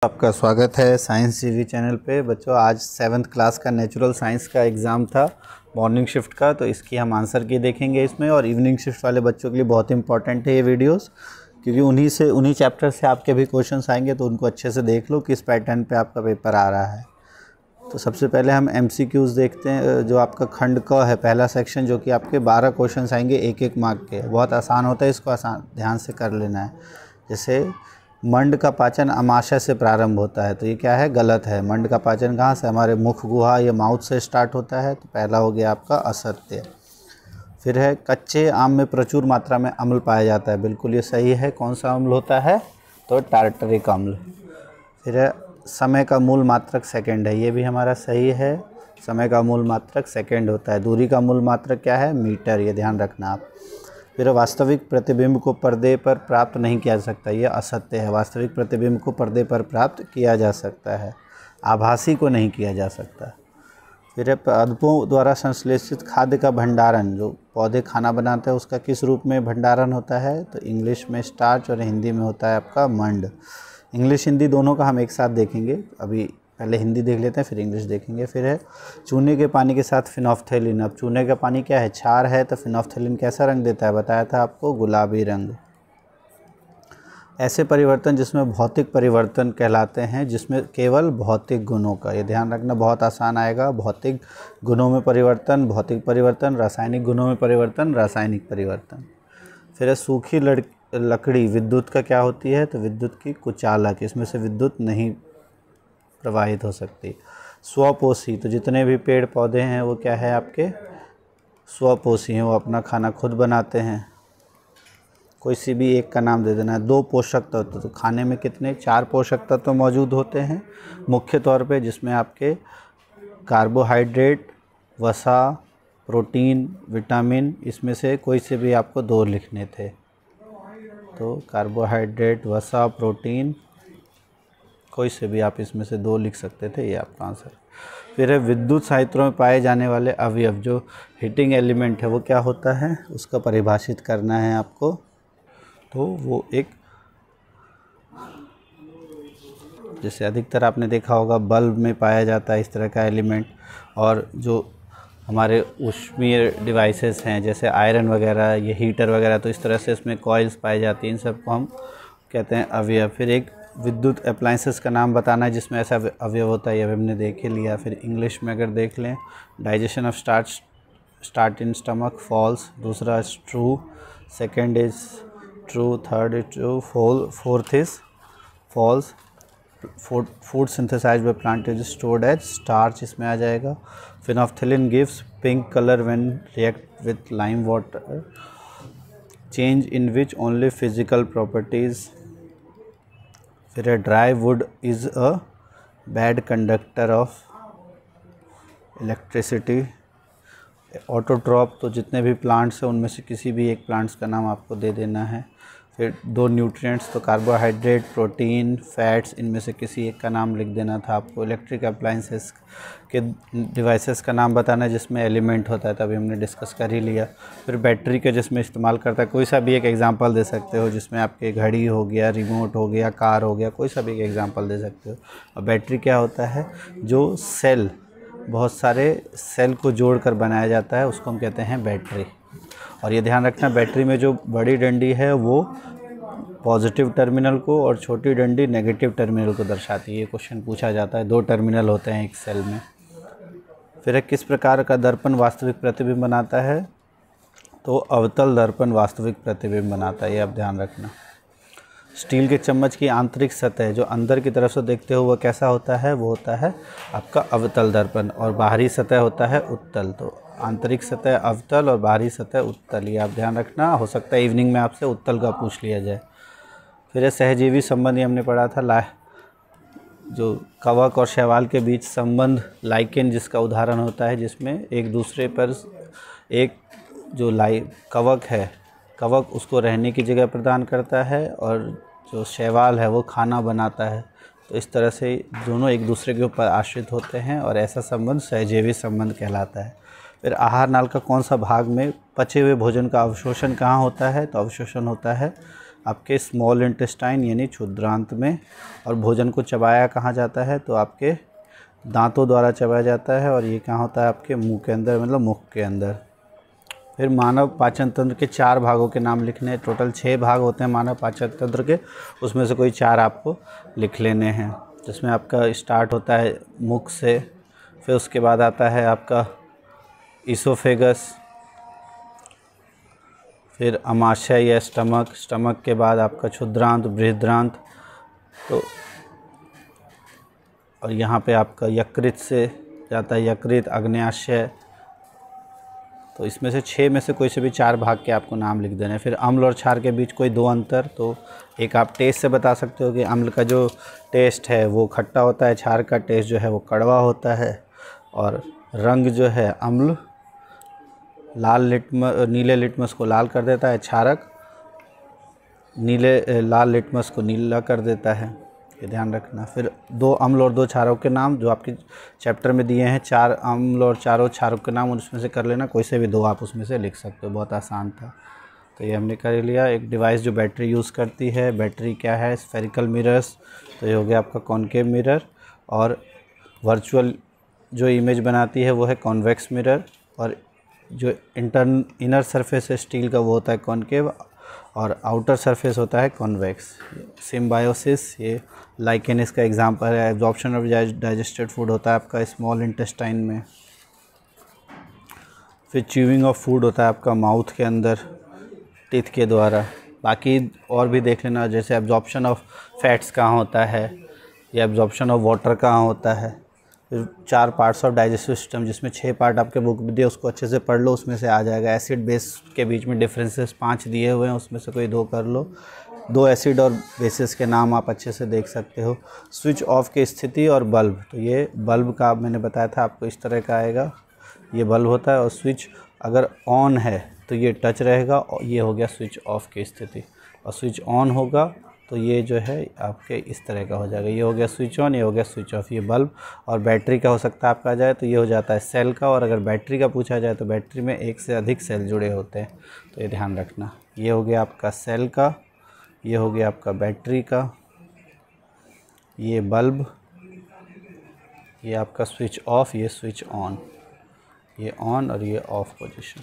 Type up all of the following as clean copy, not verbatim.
आपका स्वागत है साइंस जीवी चैनल पे। बच्चों, आज 7th क्लास का नेचुरल साइंस का एग्ज़ाम था मॉर्निंग शिफ्ट का, तो इसकी हम आंसर की देखेंगे इसमें। और इवनिंग शिफ्ट वाले बच्चों के लिए बहुत इंपॉर्टेंट है ये वीडियोस, क्योंकि उन्हीं चैप्टर से आपके भी क्वेश्चंस आएंगे, तो उनको अच्छे से देख लो किस पैटर्न पे आपका पेपर आ रहा है। तो सबसे पहले हम MCQs देखते हैं। जो आपका खंड क है पहला सेक्शन, जो कि आपके 12 क्वेश्चन आएंगे एक मार्क के। बहुत आसान होता है, इसको आसान ध्यान से कर लेना है। जैसे मंड का पाचन अमाशय से प्रारंभ होता है, तो ये क्या है? गलत है। मंड का पाचन कहाँ से? हमारे मुख गुहा या माउथ से स्टार्ट होता है, तो पहला हो गया आपका असत्य। फिर है कच्चे आम में प्रचुर मात्रा में अम्ल पाया जाता है, बिल्कुल ये सही है। कौन सा अम्ल होता है? तो टार्टरिक अम्ल। फिर है समय का मूल मात्रक सेकंड है, ये भी हमारा सही है। समय का मूल मात्रक सेकंड होता है। दूरी का मूल मात्रक क्या है? मीटर, ये ध्यान रखना आप। फिर वास्तविक प्रतिबिंब को पर्दे पर प्राप्त नहीं किया जा सकता, ये असत्य है। वास्तविक प्रतिबिंब को पर्दे पर प्राप्त किया जा सकता है, आभासी को नहीं किया जा सकता। फिर पादपों द्वारा संश्लेषित खाद्य का भंडारण, जो पौधे खाना बनाते हैं उसका किस रूप में भंडारण होता है? तो इंग्लिश में स्टार्च और हिंदी में होता है आपका मंड। इंग्लिश हिंदी दोनों का हम एक साथ देखेंगे। अभी पहले हिंदी देख लेते हैं, फिर इंग्लिश देखेंगे। फिर है चूने के पानी के साथ फिनोफ्थेलिन। अब चूने का पानी क्या है? क्षार है, तो फिनोफ्थेलिन कैसा रंग देता है? बताया था आपको, गुलाबी रंग। ऐसे परिवर्तन जिसमें भौतिक परिवर्तन कहलाते हैं, जिसमें केवल भौतिक गुणों का, ये ध्यान रखना, बहुत आसान आएगा। भौतिक गुणों में परिवर्तन, भौतिक परिवर्तन, रासायनिक गुणों में परिवर्तन, रासायनिक परिवर्तन। फिर है सूखी लकड़ी विद्युत का क्या होती है? तो विद्युत की कुचालक, इसमें से विद्युत नहीं प्रवाहित हो सकती। स्वपोषी, तो जितने भी पेड़ पौधे हैं वो क्या है आपके? स्वपोषी हैं, वो अपना खाना खुद बनाते हैं। कोई सी भी एक का नाम दे देना है। 2 पोषक तत्व, तो खाने में कितने? 4 पोषक तत्व मौजूद होते हैं मुख्य तौर पे, जिसमें आपके कार्बोहाइड्रेट, वसा, प्रोटीन, विटामिन, इसमें से कोई से भी आपको 2 लिखने थे। तो कार्बोहाइड्रेट, वसा, प्रोटीन, कोई से भी आप इसमें से 2 लिख सकते थे, ये आपका आंसर। फिर है विद्युत संयंत्रों में पाए जाने वाले अवयव, जो हीटिंग एलिमेंट है वो क्या होता है? उसका परिभाषित करना है आपको। तो वो एक, जैसे अधिकतर आपने देखा होगा बल्ब में पाया जाता है इस तरह का एलिमेंट। और जो हमारे ऊष्मीय डिवाइसेस हैं जैसे आयरन वगैरह, ये हीटर वगैरह, तो इस तरह से इसमें कॉइल्स पाई जाती हैं, इन सबको हम कहते हैं अवयव। फिर एक विद्युत अप्लायंसेस का नाम बताना है जिसमें ऐसा अवयव होता है, ये हमने देख ही लिया। फिर इंग्लिश में अगर देख लें, digestion of starch in stomach, false. दूसरा is true, second is true, third is true, fourth is false. Food synthesized by plant is stored as starch, इसमें आ जाएगा। Phenolphthalein gives pink colour when react with lime water, change in which only physical properties. फिर dry wood is a bad conductor of electricity. Autotroph, तो जितने भी plants हैं उनमें से किसी भी एक प्लांट्स का नाम आपको दे देना है। फिर 2 न्यूट्रिएंट्स, तो कार्बोहाइड्रेट, प्रोटीन, फैट्स, इनमें से किसी एक का नाम लिख देना था आपको। इलेक्ट्रिक अप्लायंसेस के डिवाइसेस का नाम बताना है जिसमें एलिमेंट होता है, तभी हमने डिस्कस कर ही लिया। फिर बैटरी के जिसमें इस्तेमाल करता है, कोई सा भी एक एग्जांपल दे सकते हो, जिसमें आपके घड़ी हो गया, रिमोट हो गया, कार हो गया, कोई सा भी एक एग्जांपल दे सकते हो। और बैटरी क्या होता है? जो सेल, बहुत सारे सेल को जोड़कर बनाया जाता है, उसको हम कहते हैं बैटरी। और ये ध्यान रखना, बैटरी में जो बड़ी डंडी है वो पॉजिटिव टर्मिनल को और छोटी डंडी नेगेटिव टर्मिनल को दर्शाती है। ये क्वेश्चन पूछा जाता है, 2 टर्मिनल होते हैं एक सेल में। फिर किस प्रकार का दर्पण वास्तविक प्रतिबिंब बनाता है? तो अवतल दर्पण वास्तविक प्रतिबिंब बनाता है, ये आप ध्यान रखना। स्टील के चम्मच की आंतरिक सतह, जो अंदर की तरफ से देखते हो, वो कैसा होता है? वो होता है आपका अवतल दर्पण। और बाहरी सतह होता है उत्तल। तो आंतरिक सतह अवतल और बाहरी सतह उत्तल, ये आप ध्यान रखना। हो सकता है इवनिंग में आपसे उत्तल का पूछ लिया जाए। फिर सहजीवी संबंध, हमने पढ़ा था, जो कवक और शैवाल के बीच संबंध, लाइकेन जिसका उदाहरण होता है, जिसमें एक दूसरे पर एक जो कवक है, कवक उसको रहने की जगह प्रदान करता है, और जो शैवाल है वो खाना बनाता है। तो इस तरह से दोनों एक दूसरे के ऊपर आश्रित होते हैं, और ऐसा संबंध सहजीवी संबंध कहलाता है। फिर आहार नाल का कौन सा भाग में पचे हुए भोजन का अवशोषण कहाँ होता है? तो अवशोषण होता है आपके स्मॉल इंटेस्टाइन यानी क्षुद्रांत में, और भोजन को चबाया कहाँ जाता है, तो आपके दांतों द्वारा चबाया जाता है, और ये कहाँ होता है, आपके मुंह के अंदर, मतलब मुख के अंदर। फिर मानव पाचन तंत्र के 4 भागों के नाम लिखने हैं। टोटल 6 भाग होते हैं मानव पाचन तंत्र के, उसमें से कोई 4 आपको लिख लेने हैं। जिसमें आपका स्टार्ट होता है मुख से, फिर उसके बाद आता है आपका इसोफेगस, फिर अमाशय या स्टमक, स्टमक के बाद आपका क्षुद्रांत, बृहद्रांत, तो और यहाँ पे आपका यकृत से जाता है यकृत, आग्नेयाशय। तो इसमें से 6 में से कोई से भी 4 भाग के आपको नाम लिख देने हैं। फिर अम्ल और क्षार के बीच कोई 2 अंतर, तो एक आप टेस्ट से बता सकते हो कि अम्ल का जो टेस्ट है वो खट्टा होता है, क्षार का टेस्ट जो है वो कड़वा होता है, और रंग जो है अम्ल नीले लिटमस को लाल कर देता है, क्षारक लाल लिटमस को नीला कर देता है, ये ध्यान रखना। फिर 2 अम्ल और 2 क्षारक के नाम जो आपके चैप्टर में दिए हैं, 4 अम्ल और 4 क्षारक के नाम, उसमें से कर लेना, कोई से भी 2 आप उसमें से लिख सकते हो, बहुत आसान था। तो ये हमने कर लिया। एक डिवाइस जो बैटरी यूज़ करती है, बैटरी क्या है, स्फेरिकल मिरर्स, तो ये हो गया आपका कॉनकेव मिरर, और वर्चुअल जो इमेज बनाती है वो है कॉन्वेक्स मिरर, और जो इनर सरफेस है स्टील का वो होता है कॉनकेव, और आउटर सरफेस होता है कॉन्वेक्स। सिम्बायोसिस, ये लाइकेन इसका एग्जांपल है। एब्जॉर्प्शन ऑफ डाइजेस्टेड फूड होता है आपका स्मॉल इंटेस्टाइन में। फिर च्यूइंग ऑफ फूड होता है आपका माउथ के अंदर टीथ के द्वारा। बाकी और भी देख लेना, जैसे एब्जॉर्प्शन ऑफ फैट्स कहाँ होता है, या एब्जॉर्प्शन ऑफ वाटर कहाँ होता है। फिर 4 पार्ट्स ऑफ डाइजेस्टिव सिस्टम, जिसमें 6 पार्ट आपके बुक में दिए, उसको अच्छे से पढ़ लो, उसमें से आ जाएगा। एसिड बेस के बीच में डिफरेंसेस 5 दिए हुए हैं, उसमें से कोई 2 कर लो। 2 एसिड और बेसिस के नाम आप अच्छे से देख सकते हो। स्विच ऑफ की स्थिति और बल्ब, तो ये बल्ब का मैंने बताया था आपको, इस तरह का आएगा, ये बल्ब होता है, और स्विच अगर ऑन है तो ये टच रहेगा, और ये हो गया स्विच ऑफ की स्थिति, और स्विच ऑन होगा तो ये जो है आपके इस तरह का हो जाएगा, ये हो गया स्विच ऑन, ये हो गया स्विच ऑफ, ये बल्ब। और बैटरी का हो सकता है आपका जाए तो ये हो जाता है सेल का, और अगर बैटरी का पूछा जाए तो बैटरी में 1 से अधिक सेल जुड़े होते हैं, तो ये ध्यान रखना। ये हो गया आपका सेल का, ये हो गया आपका बैटरी का, ये बल्ब, ये आपका स्विच ऑफ, ये स्विच ऑन, ये ऑन और ये ऑफ पोजीशन।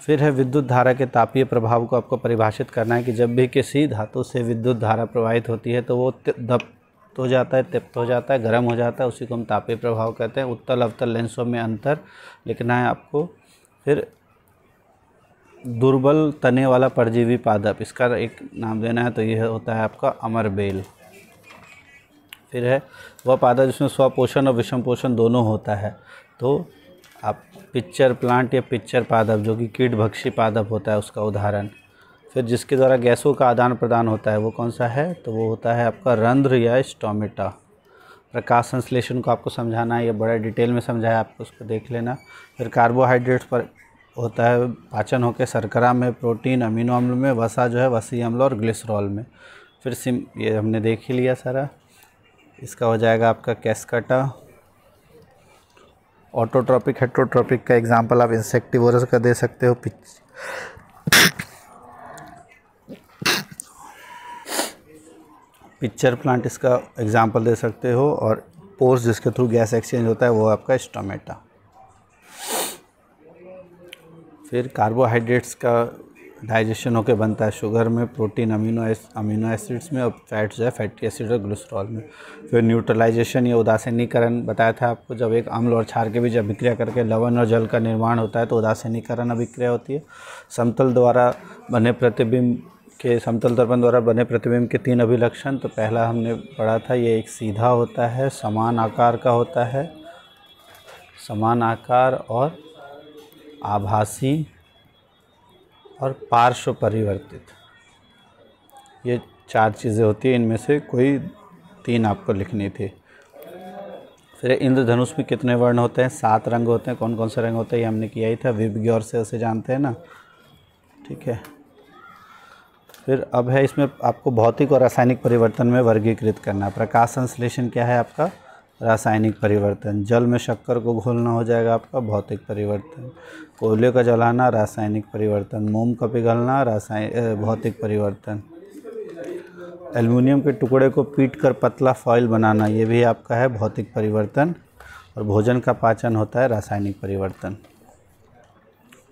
फिर है विद्युत धारा के तापीय प्रभाव को आपको परिभाषित करना है कि जब भी किसी धातु से विद्युत धारा प्रवाहित होती है तो वो दप्त हो जाता है, तप्त हो जाता है, गर्म हो जाता है, उसी को हम तापीय प्रभाव कहते हैं। उत्तल अवतल लेंसों में अंतर लिखना है आपको। फिर दुर्बल तने वाला परजीवी पादप, इसका एक नाम देना है, तो यह होता है आपका अमरबेल। फिर है वह पादप जिसमें स्वपोषण और विषम पोषण दोनों होता है, तो आप पिक्चर प्लांट या पिक्चर पादप जो कि कीटभक्षी पादप होता है उसका उदाहरण। फिर जिसके द्वारा गैसों का आदान प्रदान होता है वो कौन सा है, तो वो होता है आपका रंध्र या स्टोमेटा। प्रकाश संश्लेषण को आपको समझाना है, ये बड़ा डिटेल में समझाया आपको, उसको देख लेना। फिर कार्बोहाइड्रेट्स पर होता है पाचन होकर शर्करा में, प्रोटीन, अमीनो अम्ल में, वसा जो है वसी अम्ल और ग्लिसरॉल में। फिर ये हमने देख ही लिया सारा। इसका हो जाएगा आपका कैस्कटा। ऑटोट्रॉपिक हेट्रोट्रॉपिक का एग्जांपल आप इंसेक्टिवोरस का दे सकते हो, पिक्चर प्लांट इसका एग्जांपल दे सकते हो, और पोर्स जिसके थ्रू गैस एक्सचेंज होता है वो आपका स्टोमेटा। फिर कार्बोहाइड्रेट्स का डाइजेशन होकर बनता है शुगर में, प्रोटीन अमीनो एसिड्स में, और फैट्स जो है फैटी एसिड और ग्लिसरॉल में। फिर न्यूट्रलाइजेशन या उदासीनीकरण बताया था आपको, जब एक अम्ल और क्षार के बीच अभिक्रिया करके लवण और जल का निर्माण होता है तो उदासीनीकरण अभिक्रिया होती है। समतल दर्पण द्वारा बने प्रतिबिंब के 3 अभिलक्षण, तो पहला हमने पढ़ा था, ये एक सीधा होता है, समान आकार का होता है, समान आकार और आभासी और पार्श्व परिवर्तित, ये 4 चीज़ें होती हैं, इनमें से कोई 3 आपको लिखनी थी। फिर इंद्रधनुष में कितने वर्ण होते हैं, 7 रंग होते हैं। कौन कौन से रंग होते हैं ये हमने किया ही था, विबग्योर से उसे जानते हैं ना, ठीक है। फिर अब है इसमें आपको भौतिक और रासायनिक परिवर्तन में वर्गीकृत करना। प्रकाश संश्लेषण क्या है आपका, रासायनिक परिवर्तन। जल में शक्कर को घोलना हो जाएगा आपका भौतिक परिवर्तन। कोयले का जलाना रासायनिक परिवर्तन। मोम का पिघलना भौतिक परिवर्तन। एल्युमिनियम के टुकड़े को पीट कर पतला फॉइल बनाना, ये भी आपका है भौतिक परिवर्तन। और भोजन का पाचन होता है रासायनिक परिवर्तन।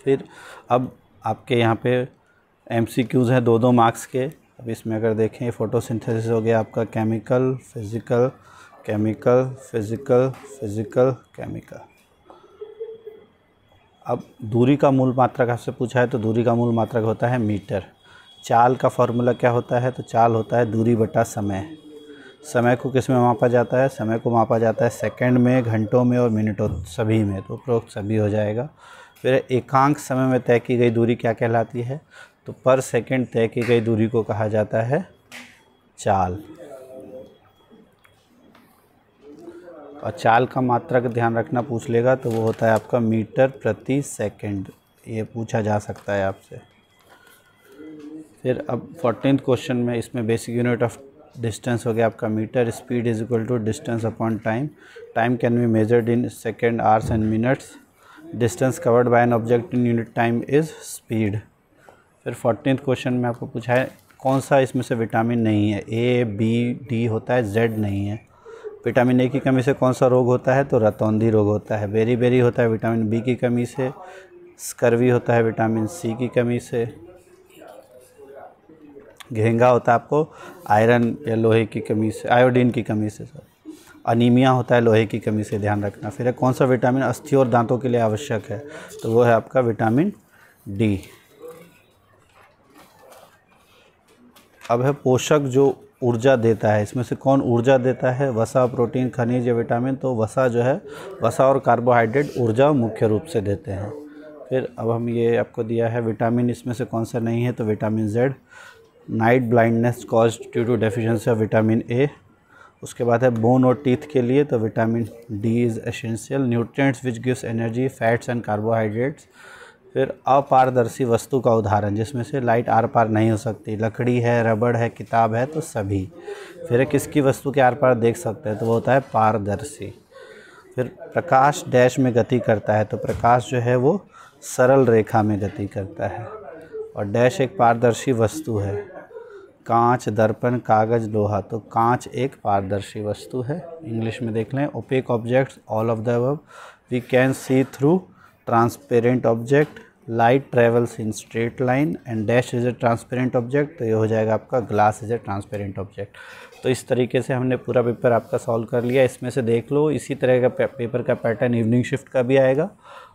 फिर अब आपके यहाँ पे MCQs हैं 2-2 मार्क्स के। अब इसमें अगर देखें फोटोसिंथेसिस हो गया आपका chemical physical chemical physical physical chemical. अब दूरी का मूल मात्रक आपसे पूछा है तो दूरी का मूल मात्रक होता है मीटर। चाल का फॉर्मूला क्या होता है? तो चाल होता है दूरी बटा समय। समय को किस में मापा जाता है? समय को मापा जाता है सेकंड में, घंटों में और मिनटों, सभी में। तो उपरोक्त सभी हो जाएगा। फिर एकांक समय में तय की गई दूरी क्या कहलाती है? तो पर सेकंड तय की गई दूरी को कहा जाता है चाल। और चाल का मात्रक ध्यान रखना पूछ लेगा तो वो होता है आपका मीटर प्रति सेकंड। ये पूछा जा सकता है आपसे। फिर अब 14th क्वेश्चन में इसमें बेसिक यूनिट ऑफ डिस्टेंस हो गया आपका metre. Speed is equal to distance upon time. Time can be measured in second, hours and minutes. Distance covered by an object in unit time is speed. फिर 14th question में आपको पूछा है कौन सा इसमें से विटामिन नहीं है? A, B, D होता है, Z नहीं है। विटामिन A की कमी से कौन सा रोग होता है? तो रतौंधी रोग होता है। बेरी होता है विटामिन B की कमी से। स्कर्वी होता है विटामिन C की कमी से। घेंगा होता है आपको आयरन या लोहे की कमी से, आयोडीन की कमी से। अनीमिया होता है लोहे की कमी से, ध्यान रखना। फिर कौन सा विटामिन अस्थियों और दांतों के लिए आवश्यक है? तो वो है आपका विटामिन D। अब है पोषक जो ऊर्जा देता है, इसमें से कौन ऊर्जा देता है? वसा, प्रोटीन, खनिज या विटामिन? तो वसा जो है, वसा और कार्बोहाइड्रेट ऊर्जा मुख्य रूप से देते हैं। फिर अब हम ये आपको दिया है विटामिन, इसमें से कौन सा नहीं है? तो vitamin Z। Night blindness caused due to deficiency of vitamin A। उसके बाद है बोन और टीथ के लिए तो vitamin D is essential. Nutrients which gives energy, fats and carbohydrates. फिर अपारदर्शी वस्तु का उदाहरण, जिसमें से लाइट आर पार नहीं हो सकती। लकड़ी है, रबड़ है, किताब है, तो सभी। फिर किसकी वस्तु के आर पार देख सकते हैं? तो वो होता है पारदर्शी। फिर प्रकाश डैश में गति करता है, तो प्रकाश जो है वो सरल रेखा में गति करता है। और डैश एक पारदर्शी वस्तु है। कांच, दर्पण, कागज, लोहा। तो कांच एक पारदर्शी वस्तु है। इंग्लिश में देख लें, opaque objects, all of the above. We can see through transparent object. Light travels in straight line and dash is a transparent object. तो ये हो जाएगा आपका glass is a transparent object. तो इस तरीके से हमने पूरा पेपर आपका सॉल्व कर लिया। इसमें से देख लो, इसी तरह का पेपर का पैटर्न इवनिंग शिफ्ट का भी आएगा।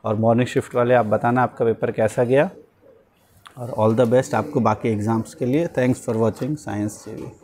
और मॉर्निंग शिफ्ट वाले आप बताना आपका पेपर कैसा गया। और ऑल द बेस्ट आपको बाकी एग्ज़ाम्स के लिए। Thanks for watching science TV।